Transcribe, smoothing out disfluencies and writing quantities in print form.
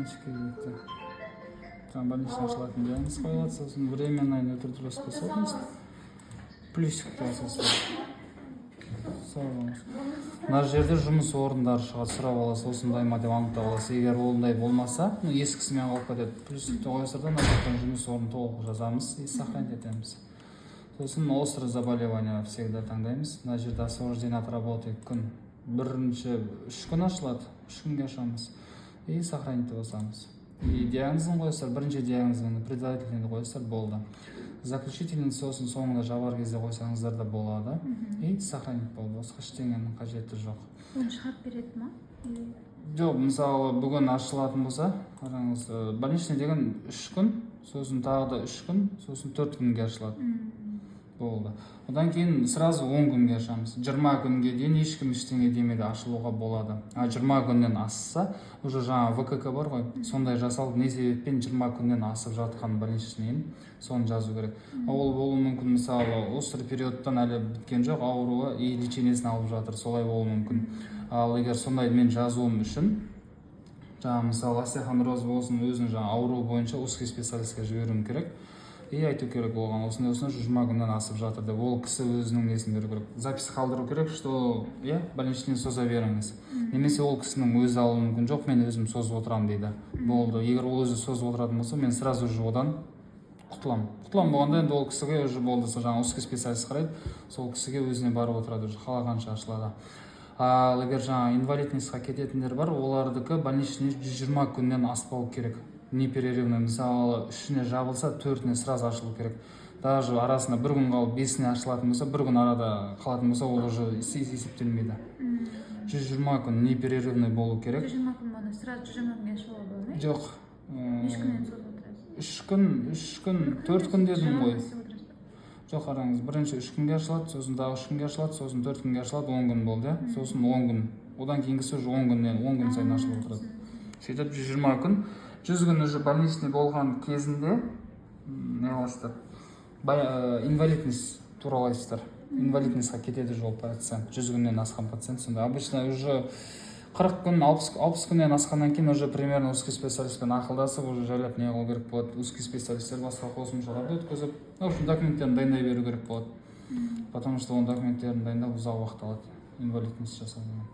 меншікке кетті. Жаңа больничный ашылатын диагноз қойылады, сосын временная нетрудоспособность, плюсикті асасында. Мына жерде жұмыс орындары шығады, сұрап аласыз, осындай ма деп анықтап аласыз. Егер ондай болмаса, ескісімен қалып кетеді, плюсикті қойсаңыздар, мына жерден жұмыс орнын толық жазамыз и сохранить етеміз. Сосын острое заболевание всегда таңдаймыз. Мына жерде освобождение от работы күн. Бірінші 3 күн ашылады, 3 күнге ашамыз и сохранить басамыз. И диагнозын қойсаңыздар, бірінші диагнозын предварительный қойсаңыздар болды. Заключительный сосын соңында жабар кезде қойсаңыздар да болады. И сохранить болды. Басқа ештеңенің қажеті жоқ. Оны шығарып береді ма? Жоқ, мысалы бүгін ашылатын болса, қараңыз, больничный деген 3 күн, сосын тағы да 3 күн, сосын 4 күнге ашылады. Болды. Одан кейін сразу 10 күнге ашамыз. 20 күнге дейін ешкім ештеңе демейді, ашылуға болады. 20 күннен асса, уже жаңа ВКК бар ғой, сондай жасалып, не себеппен 20 күннен асып жатқан больничныйын, соны жазу керек. Ол болуы мүмкін, мысалы, острый периодтан әлі біткен жоқ, ауруы и лечениесін алып жатыр, солай болуы мүмкін. Ал егер сондай мен жазуым үшін, жаңа мысалы остеохондроз болсын, өзінің жаңа ауруы бойынша узкий специалистке жіберуім керек. И айту керек болған, осындай 20 күннен асып жатыр деп, ол кісі өзінің несін беру керек. Запись қалдыру керек, что больничный соза беріңіз. Немесе ол кісінің өзі алуы мүмкін, жоқ, мен өзім созып отырамын дейді. Болды. Егер ол өзі созып отыратын болса, мен сразу же одан құтыламын. Құтыламын болғанда енді ол кісіге уже болды, жаңа узкий специалист қарайды, сол кісіге өзіне барып отырады, уже қалағанша ашылады. Ал егер жаңа инвалидностьқа кететіндер бар, олардікі больничный 120 күннен аспау керек. Непрерывно, мысалы, 3-не жабылса, 4-не сразу ашылу керек. Даже арасында бір күн қалып 5-не ашылатын болса, бір күн арада қалатын болса, ол уже есептелмейді. 120 күн непрерывный болу керек. 120 күн болу, сразу 120 күнге ашылуға бола ма? Жоқ. 3 күннен созып отырасыз. 3 күн, 4 күн дедім ғой. Жоқ, қараңыз, бірінші 3 күнге ашылады, сосын дағы 3 күнге ашылады, сосын 4 күнге ашылады, 10 күн болды, сосын 10 күн. Одан кейінгісі уже 10 күн сайын ашылып отырады. Сөйтіп 120 күн. 100 күн уже больничный болған кезінде не қыласыздар? Инвалидность туралайсыздар. Инвалидностьқа кетеді жол пациент. 100 күннен асқан пациент. Сонда обычно уже 40 күн, 60 күннен асқаннан кейін уже примерно узкий специалистпен ақылдасып, уже жайлап не қылу керек болады. Узкий специалисттер басқа қосымшаларды өткізіп, в общем, документтерін дайындай беру керек болады. Потому что оның документтерін дайындап ұзақ уақыт алады. Инвалидность жасалған.